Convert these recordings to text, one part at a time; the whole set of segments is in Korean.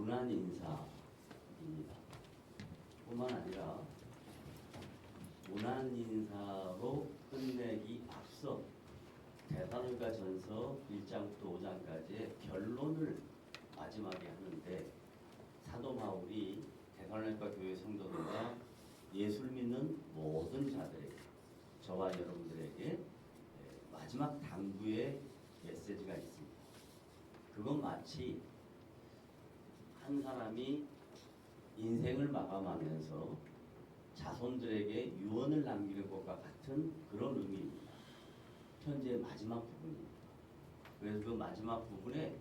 문안인사입니다. 뿐만 아니라 문안인사로 끝내기 앞서 데살로니가 전서 1장부터 5장까지의 결론을 마지막에 하는데 사도 바울이 데살로니가 교회 성도들과 예수를 믿는 모든 자들에게, 저와 여러분들에게 마지막 당부의 메시지가 있습니다. 그건 마치 한 사람이 인생을 마감하면서 자손들에게 유언을 남기는 것과 같은 그런 의미입니다. 편지의 마지막 부분입니다. 그래서 그 마지막 부분에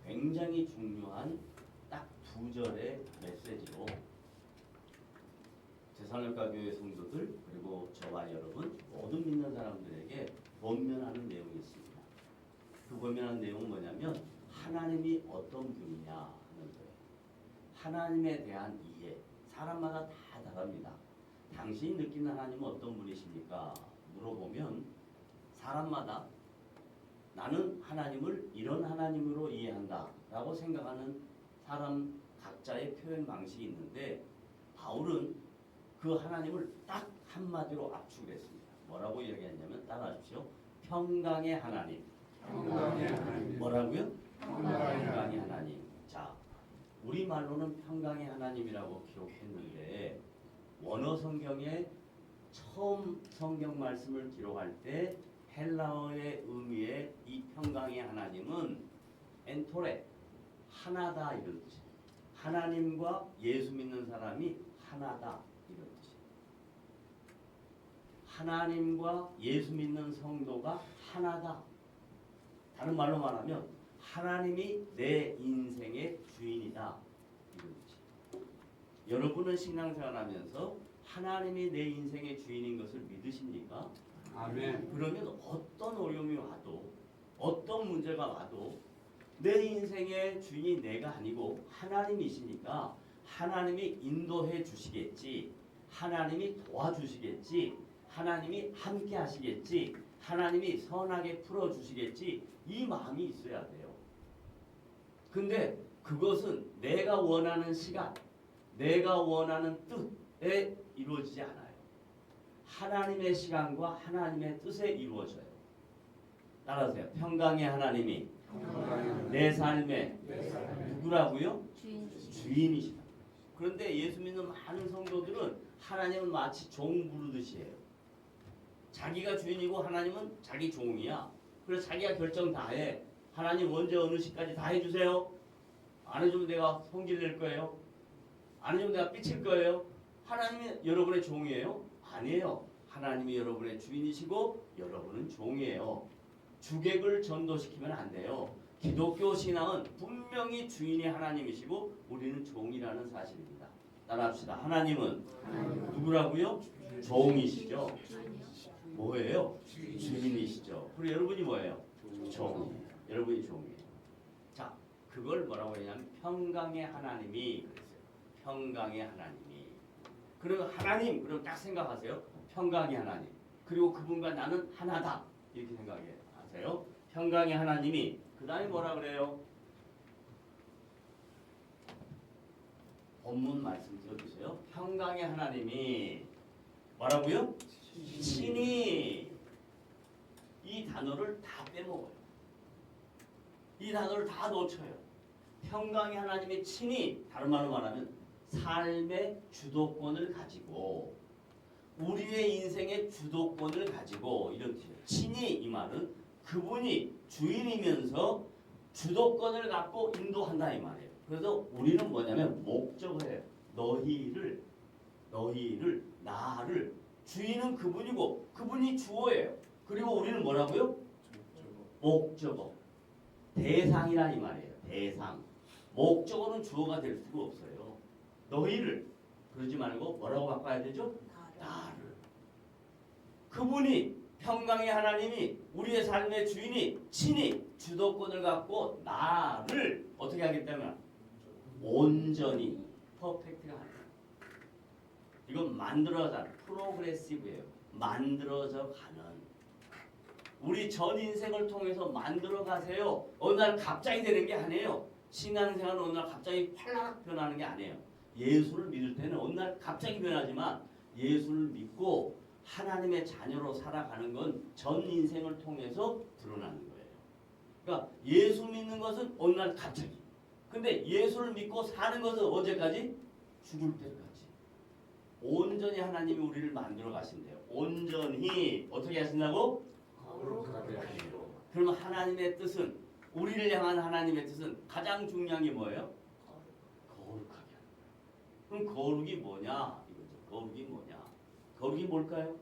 굉장히 중요한 딱 2절의 메시지로 데살로니가 교회 성도들 그리고 저와 여러분 모든 믿는 사람들에게 권면하는 내용이 있습니다. 그 권면하는 내용은 뭐냐면 하나님이 어떤 분이냐 하는 거예요. 하나님에 대한 이해, 사람마다 다 다릅니다. 당신이 느끼는 하나님은 어떤 분이십니까? 물어보면 사람마다 나는 하나님을 이런 하나님으로 이해한다 라고 생각하는 사람 각자의 표현 방식이 있는데 바울은 그 하나님을 딱 한마디로 압축했습니다. 뭐라고 이야기했냐면 따라하십시오. 평강의 하나님. 평강의 하나님. 뭐라고요? 평강의 하나님. 자, 우리말로는 평강의 하나님이라고 기록했는데 원어 성경에 처음 성경 말씀을 기록할 때 헬라어의 의미의 이 평강의 하나님은 엔토레, 하나다 이런 뜻이에요. 하나님과 예수 믿는 사람이 하나다 이런 뜻이에요. 하나님과 예수 믿는 성도가 하나다. 다른 말로 말하면 하나님이 내 인생의 주인이다 이런 뜻이에요. 여러분은 신앙생활하면서 하나님이 내 인생의 주인인 것을 믿으십니까? 아멘. 그러면 어떤 어려움이 와도 어떤 문제가 와도 내 인생의 주인이 내가 아니고 하나님이시니까 하나님이 인도해 주시겠지, 하나님이 도와주시겠지, 하나님이 함께 하시겠지, 하나님이 선하게 풀어주시겠지 이 마음이 있어야 돼요. 근데 그것은 내가 원하는 시간, 내가 원하는 뜻에 이루어지지 않아요. 하나님의 시간과 하나님의 뜻에 이루어져요. 따라하세요. 평강의 하나님이 내 삶의 누구라고요? 주인이시다. 그런데 예수 믿는 많은 성도들은 하나님은 마치 종 부르듯이 해요. 자기가 주인이고 하나님은 자기 종이야. 그래서 자기가 결정 다 해. 하나님 언제 어느 시까지 다 해주세요. 안 해주면 내가 성질 낼 거예요. 안 해주면 내가 삐칠 거예요. 하나님이 여러분의 종이에요? 아니에요. 하나님이 여러분의 주인이시고 여러분은 종이에요. 주객을 전도시키면 안 돼요. 기독교 신앙은 분명히 주인이 하나님이시고 우리는 종이라는 사실입니다. 따라합시다. 하나님은 누구라고요? 종이시죠. 뭐예요? 주인이시죠. 그리고 여러분이 뭐예요? 종이에요. 여러분이 종이에요. 자, 그걸 뭐라고 했냐면 평강의 하나님이 그랬어요. 평강의 하나님이. 그리고 하나님, 그럼 딱 생각하세요. 평강의 하나님. 그리고 그분과 나는 하나다. 이렇게 생각하세요. 평강의 하나님이. 그 다음에 뭐라 그래요? 본문 말씀 들어주세요. 평강의 하나님이 뭐라고요? 친히. 이 단어를 다 빼먹어요. 이 단어를 다 놓쳐요. 평강의 하나님이 친히, 다른 말로 말하면 삶의 주도권을 가지고 우리의 인생의 주도권을 가지고 이런 뜻이에요. 친히 이 말은 그분이 주인이면서 주도권을 갖고 인도한다 이 말이에요. 그래서 우리는 뭐냐면 목적을 해요. 너희를 나를 주인은 그분이고 그분이 주어예요. 그리고 우리는 뭐라고요? 목적어. 대상이란 이 말이에요. 대상. 목적어는 주어가 될 수가 없어요. 너희를 그러지 말고 뭐라고 바꿔야 되죠? 나를. 그분이 평강의 하나님이 우리의 삶의 주인이 친히 주도권을 갖고 나를 어떻게 하겠다면 온전히 퍼펙트가 하는 거예요. 이건 만들어져 프로그레시브예요. 만들어져 가는. 우리 전 인생을 통해서 만들어 가세요. 어느 날 갑자기 되는 게 아니에요. 신앙생활은 어느 날 갑자기 팔락 변하는 게 아니에요. 예수를 믿을 때는 어느 날 갑자기 변하지만 예수를 믿고 하나님의 자녀로 살아가는 건 전 인생을 통해서 드러나는 거예요. 그러니까 예수 믿는 것은 어느 날 갑자기. 근데 예수를 믿고 사는 것은 언제까지? 죽을 때까지. 온전히 하나님이 우리를 만들어 가신대요. 온전히 어떻게 하신다고? 거룩하게 하시고. 그러면 하나님의 뜻은 우리를 향한 하나님의 뜻은 가장 중요한 게 뭐예요? 거룩하게 하는 거예요. 그럼 거룩이 뭐냐? 이거죠. 거룩이 뭐냐? 거룩이 뭘까요?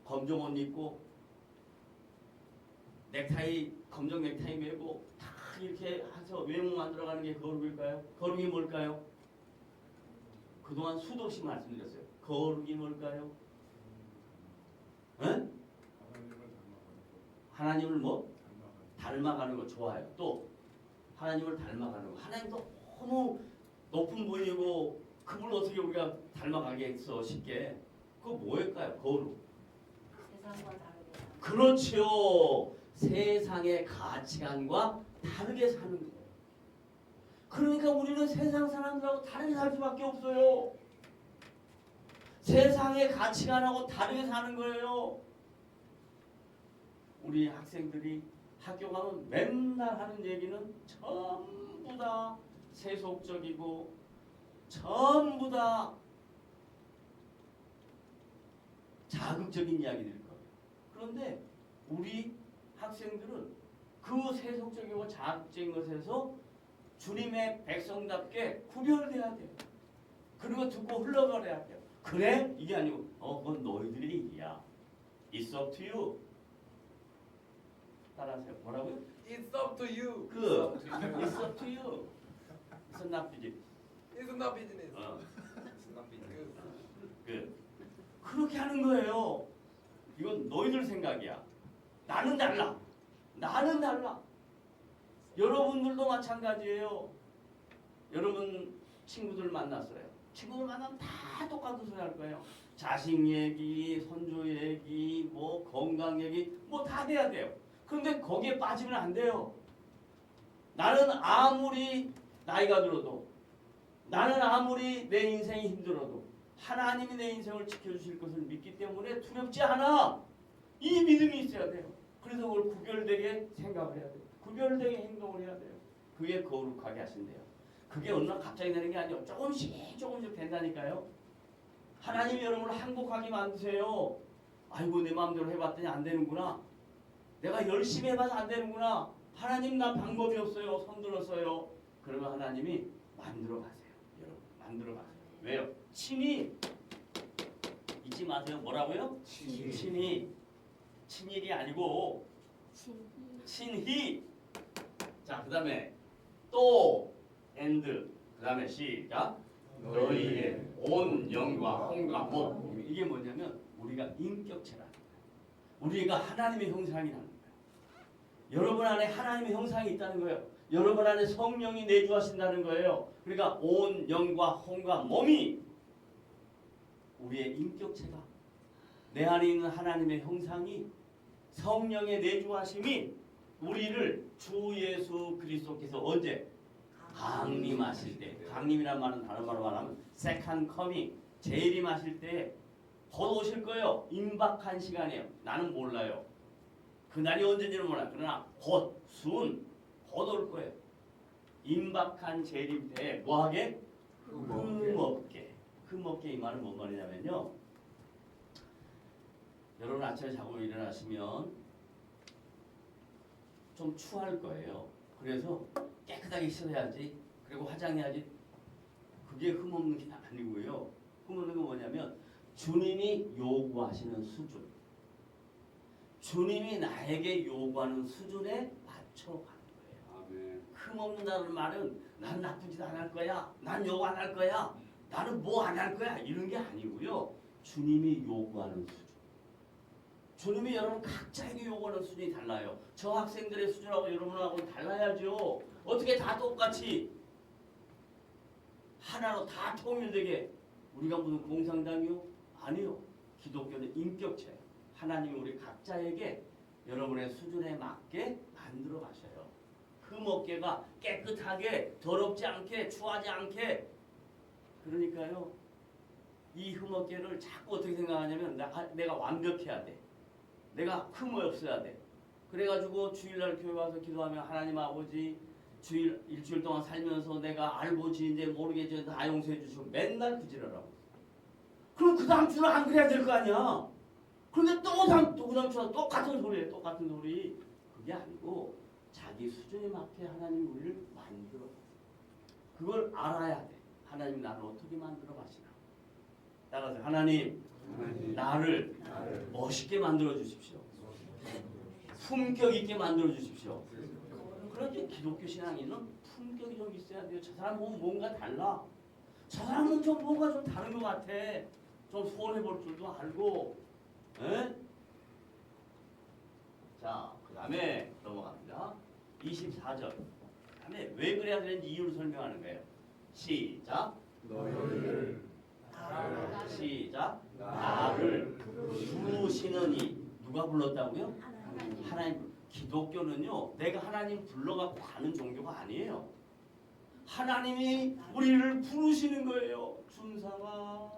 검정 옷 입고 넥타이 검정 넥타이 메고 다 이렇게 해서 외모 만들어가는 게 거룩일까요? 거룩이 뭘까요? 그동안 수도 없이 말씀드렸어요. 거룩이 뭘까요? 응? 하나님을 뭐? 닮아가는 거 좋아요. 또 하나님을 닮아가는 거. 하나님도 너무 높은 분이고 그분을 어떻게 우리가 닮아가겠어 쉽게. 그거 뭐일까요? 거룩. 세상과 다르게. 그렇죠. 세상의 가치관과 다르게 사는 거예요. 그러니까 우리는 세상 사람들하고 다르게 살 수밖에 없어요. 세상의 가치관하고 다르게 사는 거예요. 우리 학생들이 학교 가면 맨날 하는 얘기는 전부 다 세속적이고 전부 다 자극적인 이야기들일 거예요. 그런데 우리 학생들은 그 세속적이고 자극적인 것에서 주님의 백성답게 구별돼야 돼요. 그리고 듣고 흘러가야 돼요. 그래? 이게 아니고 그건 너희들의 일이야. It's up to you. 따라하세요. 뭐라고요? It's up to you. 그 It's up to you. It's not business. It's not business. It's not business. 그렇게 하는 거예요. 이건 너희들 생각이야. 나는 달라. 나는 달라. 여러분들도 마찬가지예요. 여러분 친구들 만났어요. 친구들 만나면 다 똑같은 소리 할 거예요. 자식 얘기, 손주 얘기, 뭐 건강 얘기 뭐 다 돼야 돼요. 그런데 거기에 빠지면 안 돼요. 나는 아무리 나이가 들어도 나는 아무리 내 인생이 힘들어도 하나님이 내 인생을 지켜주실 것을 믿기 때문에 두렵지 않아. 이 믿음이 있어야 돼요. 그래서 그걸 구별되게 생각을 해야 돼요. 구별되게 행동을 해야 돼요. 그게 거룩하게 하신대요. 그게 어느 날 갑자기 되는 게 아니에요. 조금씩 조금씩 된다니까요. 하나님이 여러분을 행복하게 만드세요. 아이고 내 마음대로 해봤더니 안 되는구나. 내가 열심히 해봐서 안 되는구나. 하나님 나 방법이 없어요. 손 들었어요. 그러면 하나님이 만들어 가세요. 여러분 만들어 가세요. 왜요? 친히 잊지 마세요. 뭐라고요? 친히 친일이 아니고 친히. 자, 그다음에 또 and 그다음에 시작. 너희의 온 영과 혼과 몸. 이게 뭐냐면 우리가 인격체라는 거예요. 우리가 하나님의 형상이라는 거예요. 여러분 안에 하나님의 형상이 있다는 거예요. 여러분 안에 성령이 내주하신다는 거예요. 그러니까 온 영과 혼과 몸이 우리의 인격체가 내 안에 있는 하나님의 형상이 성령의 내주하심이 우리를 주 예수 그리스도께서 언제 강림하실 때, 강림이란 말은 다른 말로 말하면 second coming, 재림하실 때 곧 오실 거예요. 임박한 시간이에요. 나는 몰라요. 그날이 언제인지는 몰라요. 그러나 곧 soon, 곧 올 거예요. 임박한 재림 때 뭐하게? 흠없게. 흠없게 이 말은 뭔 말이냐면요. 여러분 아침에 자고 일어나시면 좀 추할 거예요. 그래서 깨끗하게 씻어야지. 그리고 화장해야지. 그게 흠없는 게 아니고요. 흠없는 건 뭐냐면 주님이 요구하시는 수준. 주님이 나에게 요구하는 수준에 맞춰가는 거예요. 아멘. 흠없는다는 말은 난 나쁜 짓 안 할 거야. 난 요구 안 할 거야. 나는 뭐 안 할 거야. 이런 게 아니고요. 주님이 요구하는 수준. 주님이 여러분 각자에게 요구하는 수준이 달라요. 저 학생들의 수준하고 여러분하고 달라야죠. 어떻게 다 똑같이 하나로 다 통일되게 우리가 무슨 공산당이요? 아니요. 기독교는 인격체예요. 하나님이 우리 각자에게 여러분의 수준에 맞게 만들어 가셔요. 흠없게가 깨끗하게 더럽지 않게 추하지 않게. 그러니까요. 이 흠없게를 자꾸 어떻게 생각하냐면 내가 완벽해야 돼. 내가 흠이 없어야 돼. 그래가지고 주일날 교회 와서 기도하면 하나님 아버지 일주일 동안 살면서 내가 알고 지인지 모르겠지만 다 용서해 주시고 맨날 그 지랄하고. 그럼 그 다음 주는 안 그래야 될 거 아니야. 그런데 또 그 다음 주는 똑같은 소리에 똑같은 소리. 그게 아니고 자기 수준에 맞게 하나님 우리를 만들어. 그걸 알아야 돼. 하나님 나를 어떻게 만들어 가시나. 따라서 하나님 나를 멋있게 만들어 주십시오. 품격 있게 만들어 주십시오. 그런데 기독교 신앙인은 품격이 좀 있어야 돼요. 저 사람은 뭔가 달라. 저 사람은 좀 뭔가 좀 다른 것 같아. 좀 소원해 볼 줄도 알고. 에? 자, 그 다음에 넘어갑니다. 24절. 그 다음에 왜 그래야 되는지 이유를 설명하는 거예요. 시작. 너희를 시작. 나를 부르시느니. 누가 불렀다고요? 하나님. 기독교는요, 내가 하나님 불러갖고 가는 종교가 아니에요. 하나님이 우리를 부르시는 거예요. 준상아.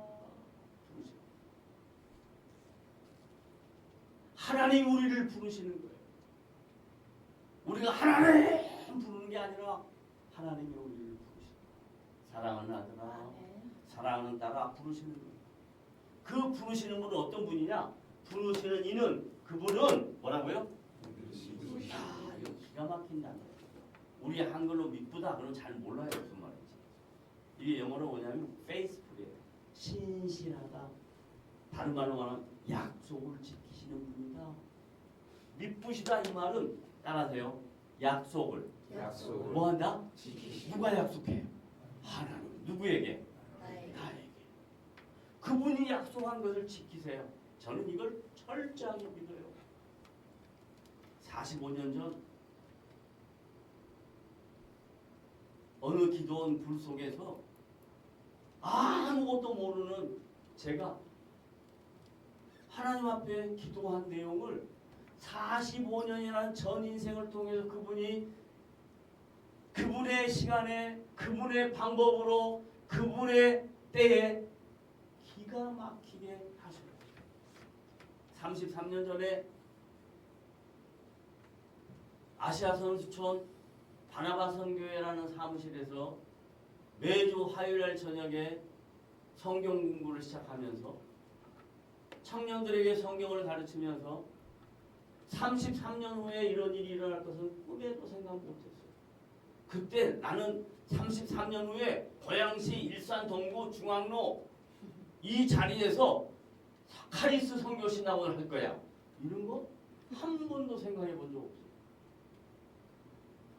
부르시는. 하나님 우리를 부르시는 거예요. 우리가 하나님 부르는 게 아니라 하나님이 우리를 부르시는 거예요. 사랑하는 아들아, 사랑하는 딸아 부르시는 거예요. 그 부르시는 분은 어떤 분이냐? 부르시는 이는 그분은 뭐라고요? 야, 이거 기가 막힌 단어예요. 우리 한글로 미쁘다 그러면 잘 몰라요. 무슨 말인지. 이게 영어로 뭐냐면 faithful이에요. 신실하다. 다른 말로 말하면 약속을 지키시는 분이다. 미쁘시다 이 말은 따라하세요. 약속을 뭐한다? 누가 약속해요? 하나님. 누구에게? 나에게. 그분이 약속한 것을 지키세요. 저는 이걸 철저하게 믿어요. 45년 전 어느 기도원 불 속에서 아무것도 모르는 제가 하나님 앞에 기도한 내용을 45년이라는 전 인생을 통해서 그분의 시간에 그분의 방법으로 그분의 때에 기가 막히게 하셨어요. 33년 전에 아시아 선수촌 바나바 선교회라는 사무실에서 매주 화요일 저녁에 성경 공부를 시작하면서 청년들에게 성경을 가르치면서 33년 후에 이런 일이 일어날 것은 꿈에도 생각 못했어요. 그때 나는 33년 후에 고양시 일산 동구 중앙로 이 자리에서 카리스 선교 신학원을 할 거야. 이런 거 한 번도 생각해 본 적 없어요.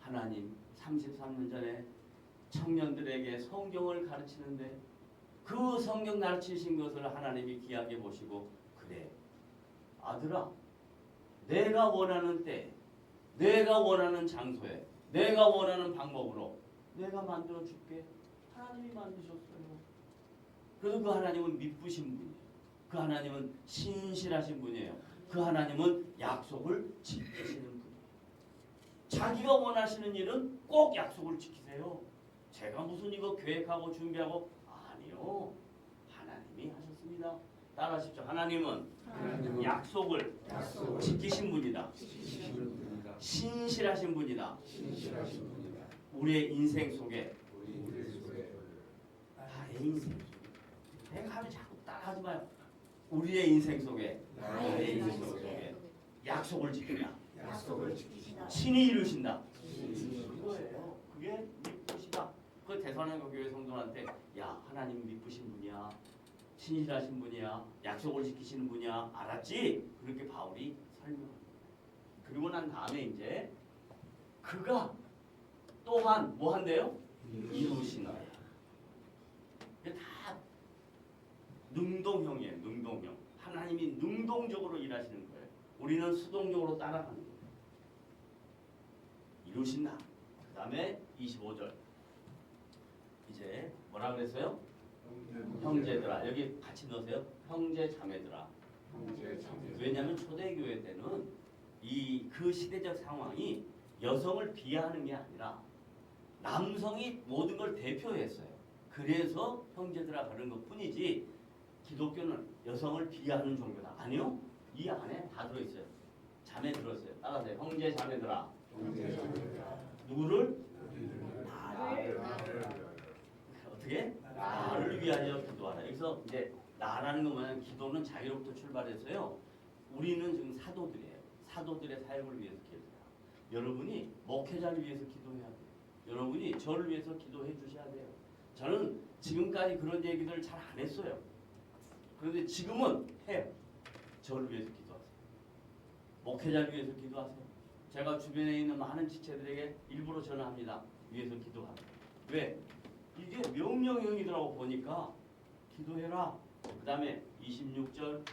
하나님 33년 전에 청년들에게 성경을 가르치는데 그 성경 가르치신 것을 하나님이 귀하게 보시고 그래 아들아 내가 원하는 때 내가 원하는 장소에 내가 원하는 방법으로 내가 만들어 줄게. 하나님이 만드셨어요. 그래서 그 하나님은 미쁘신 분이에요. 그 하나님은 신실하신 분이에요. 그 하나님은 약속을 지키시는 분이에요. 자기가 원하시는 일은 꼭 약속을 지키세요. 제가 무슨 이거 계획하고 준비하고 아니요. 하나님이 하셨습니다. 따라하십시오. 하나님은 약속을 지키신 분이다. 신실하신 분이다. 우리의 인생 속에 나의 인생 속에 내가 하면 자꾸 따라하지 마요. 우리의 인생 속에 나의 인생 속에 약속을 지킨다. 신이 이루신다. 그거예요. 그게 미쁘시다. 그 대선한국 교회 성도한테 야 하나님 미쁘신 분이야. 신실하신 분이야. 약속을 지키시는 분이야. 알았지? 그렇게 바울이 설명합니다. 그리고 난 다음에 이제 그가 또한 뭐 한대요? 이루시나요. 이게 다 능동형이에요. 능동형. 하나님이 능동적으로 일하시는 거예요. 우리는 수동적으로 따라가는 거예요. 이루신다. 그 다음에 25절. 이제 뭐라 그랬어요? 형제들아. 여기 같이 넣으세요. 형제 자매들아. 왜냐하면 초대교회 때는 그 시대적 상황이 여성을 비하하는 게 아니라 남성이 모든 걸 대표했어요. 그래서 형제들아 그런 것 뿐이지 기독교는 여성을 비하하는 종교다. 아니요. 이 안에 다 들어있어요. 자매 들었어요. 따라하세요. 형제 자매들아. 누구를? 나를. 어떻게? 나를 위하여 기도하라. 여기서 이제 나라는 거 뭐냐면 기도는 자기로부터 출발해서요. 우리는 지금 사도들이에요. 사도들의 사역을 위해서 기도해요. 여러분이 목회자를 위해서 기도해야 돼요. 여러분이 저를 위해서 기도해 주셔야 돼요. 저는 지금까지 그런 얘기들 잘 안 했어요. 그런데 지금은 해요. 저를 위해서 기도하세요. 목회자를 위해서 기도하세요. 제가 주변에 있는 많은 지체들에게 일부러 전화합니다. 위해서 기도하라. 왜? 이게 명령형이더라고 보니까 기도해라. 그 다음에 26절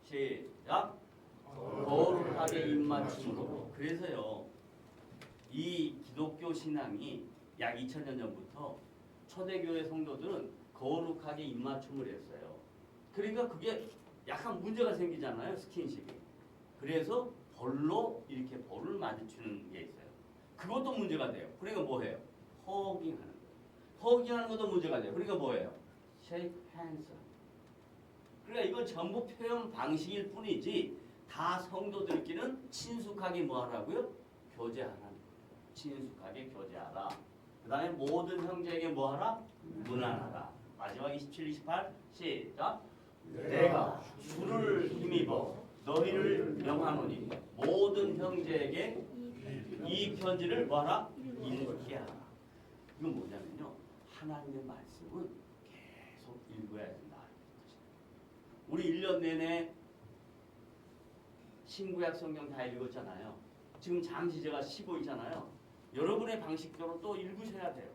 시작. 거룩하게 입맞춤으로. 그래서요. 이 기독교 신앙이 약 2000년 전부터 초대교회 성도들은 거룩하게 입맞춤을 했어요. 그러니까 그게 약간 문제가 생기잖아요. 스킨십이. 그래서 벌로 이렇게 볼을 마주치는 게 있어요. 그것도 문제가 돼요. 그러니까 뭐해요? 허깅하는 거예요. 허깅하는 것도 문제가 돼요. 그러니까 뭐예요? shake hands. 그러니까 이건 전부 표현 방식일 뿐이지 다 성도들끼리는 친숙하게 뭐 하라고요? 교제하라는 거예요. 친숙하게 교제하라. 그 다음에 모든 형제에게 뭐 하라? 문안하라. 마지막 27, 28 시작. 내가 주를 힘입어 너희를 명하노니 모든 형제에게 이 편지를 뭐하라? 읽게 하라. 이건 뭐냐면요. 하나님의 말씀은 계속 읽어야 된다. 우리 1년 내내 신구약 성경 다 읽었잖아요. 지금 장시제가 15이잖아요. 여러분의 방식대로 또 읽으셔야 돼요.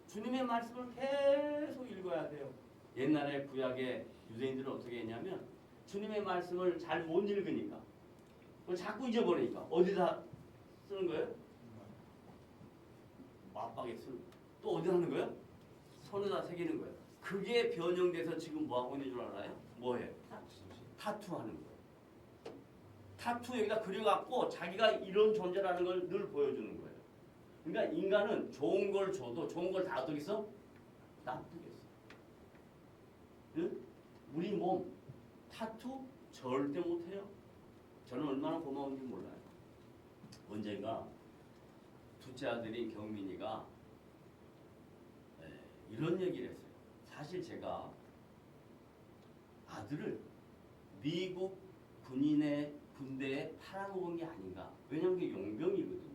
주님의 말씀을 계속 읽어야 돼요. 옛날에 구약의 유대인들은 어떻게 했냐면 주님의 말씀을 잘 못 읽으니까 그걸 자꾸 잊어버리니까 어디다 쓰는 거예요? 맞박에 쓰는. 또 어디 하는 거예요? 손에다 새기는 거예요. 그게 변형돼서 지금 뭐 하고 있는 줄 알아요? 뭐해? 타투하는 거예요. 타투 여기다 그려갖고 자기가 이런 존재라는 걸 늘 보여주는 거예요. 그러니까 인간은 좋은 걸 줘도 좋은 걸 다 어떻게 써? 나쁘게 써. 응? 우리 몸 타투 절대 못해요. 저는 얼마나 고마운지 몰라요. 언젠가 둘째 아들인 경민이가 이런 얘기를 했어요. 사실 제가 아들을 미국 군대에 팔아먹은 게 아닌가. 왜냐면 그게 용병이거든요.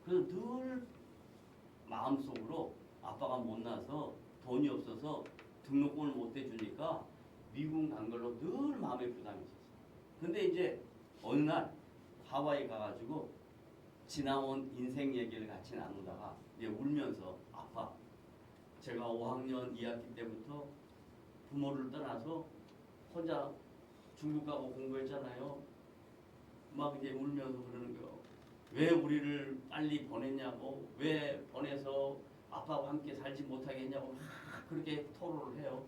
그래서 늘 마음속으로 아빠가 못나서 돈이 없어서 등록금을 못 대주니까 미국 간 걸로 늘 마음에 부담이 있었어요. 근데 이제 어느 날 하와이 가가지고 지나온 인생 얘기를 같이 나누다가 이제 울면서 아빠 제가 5학년 2학기 때부터 부모를 떠나서 혼자 중국 가고 공부했잖아요. 막 이제 울면서 그러는 거예요. 왜 우리를 빨리 보냈냐고, 왜 보내서 아빠와 함께 살지 못하게 했냐고 막 그렇게 토로를 해요.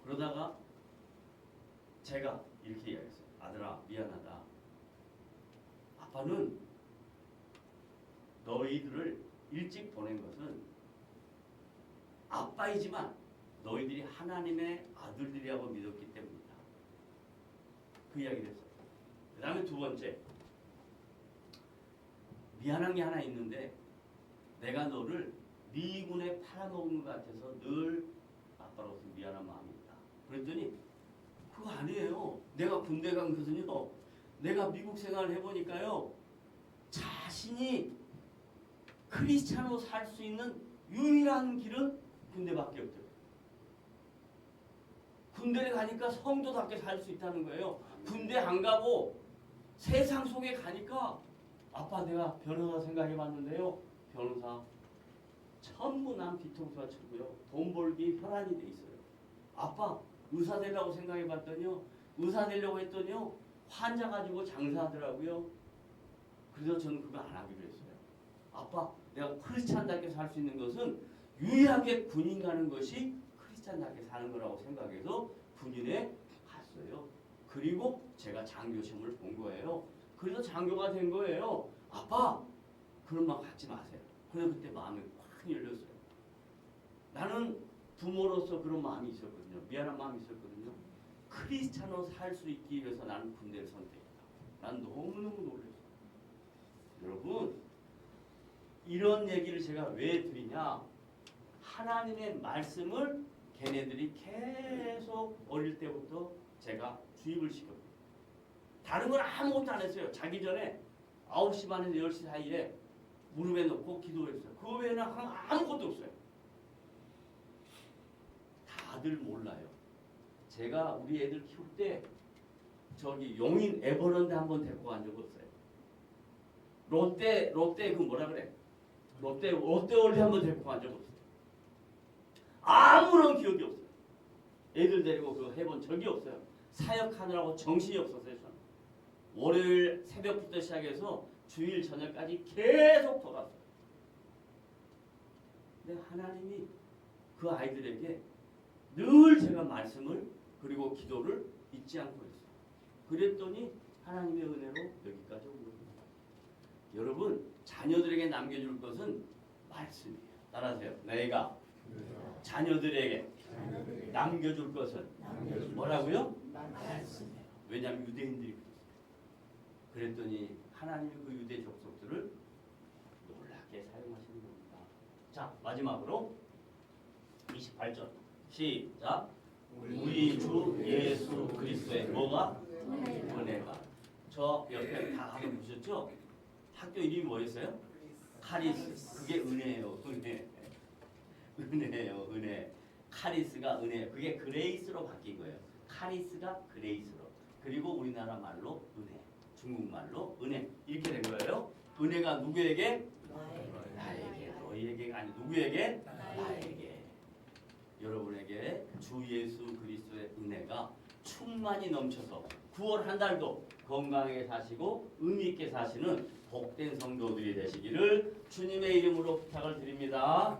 그러다가 제가 이렇게 이야기했어요. 아들아 미안하다. 아빠는 너희들을 일찍 보낸 것은 아빠이지만 너희들이 하나님의 아들들이라고 믿었기 때문이다. 그 이야기를 했어요. 그 다음에 두 번째, 미안한 게 하나 있는데 내가 너를 미군에 팔아먹은 것 같아서 늘 아빠로서 미안한 마음이 있다. 그랬더니 그거 아니에요. 내가 군대 간 것은요, 내가 미국 생활을 해보니까요, 자신이 크리스찬으로 살 수 있는 유일한 길은 군대밖에 없더라고요. 군대에 가니까 성도답게 살 수 있다는 거예요. 군대 안 가고 세상 속에 가니까 아빠 내가 변호사 생각해봤는데요. 변호사 전부 남 뒤통수가 치고요. 돈 벌기 혈안이 돼 있어요. 아빠 의사 되려고 생각해봤더니요. 의사 되려고 했더니요. 환자 가지고 장사하더라고요. 그래서 저는 그거 안 하기로 했어요. 아빠 내가 크리스찬답게 살 수 있는 것은 유일하게 군인 가는 것이 크리스찬답게 사는 거라고 생각해서 군인에 갔어요. 그리고 제가 장교 시험을 본 거예요. 그래서 장교가 된 거예요. 아빠 그런 말 갖지 마세요. 그래 그때 마음이 확 열렸어요. 나는 부모로서 그런 마음이 있었거든요. 미안한 마음이 있었거든요. 크리스찬으로 살 수 있기 위해서 나는 군대를 선택했다. 난 너무너무 놀랐어요. 여러분 이런 얘기를 제가 왜 드리냐. 하나님의 말씀을 걔네들이 계속 어릴 때부터 제가 주입을 시켰고 다른 건 아무것도 안 했어요. 자기 전에 9시 반에서 10시 사이에 무릎에 놓고 기도했어요. 그 외에는 아무것도 없어요. 다들 몰라요. 제가 우리 애들 키울 때 저기 용인 에버랜드 한번 데리고 간 적 없어요. 롯데 그 뭐라 그래? 롯데월드 한번 데리고 간 적 없어요. 아무런 기억이 없어요. 애들 데리고 그거 해본 적이 없어요. 사역하느라고 정신이 없었어요. 저는. 월요일 새벽부터 시작해서 주일 저녁까지 계속 돌았어요. 근데 하나님이 그 아이들에게 늘 제가 말씀을 그리고 기도를 잊지 않고 있어요. 그랬더니 하나님의 은혜로 여기까지 온 겁니다. 여러분 자녀들에게 남겨줄 것은 말씀이에요. 따라하세요. 내가 자녀들에게 남겨줄 것은 뭐라고요? 말씀이에요. 왜냐하면 유대인들이 그랬더니 하나님이 그 유대 족속들을 놀랍게 사용하시는 겁니다. 자 마지막으로 28절 시작. 우리 주 예수 그리스도의 뭐가? 은혜가. 저 옆에 다 한번 보셨죠? 학교 이름이 뭐였어요? 카리스. 그게 은혜예요. 은혜예요. 은혜. 카리스가 은혜. 그게 그레이스로 바뀐 거예요. 카리스가 그레이스로. 그리고 우리나라 말로 은혜. 중국 말로 은혜. 이렇게 된 거예요. 은혜가 누구에게? 나에게. 너희에게가 아니 누구에게? 나에게. 여러분에게 주 예수 그리스도의 은혜가 충만히 넘쳐서 9월 한 달도 건강하게 사시고 의미 있게 사시는 복된 성도들이 되시기를 주님의 이름으로 부탁을 드립니다.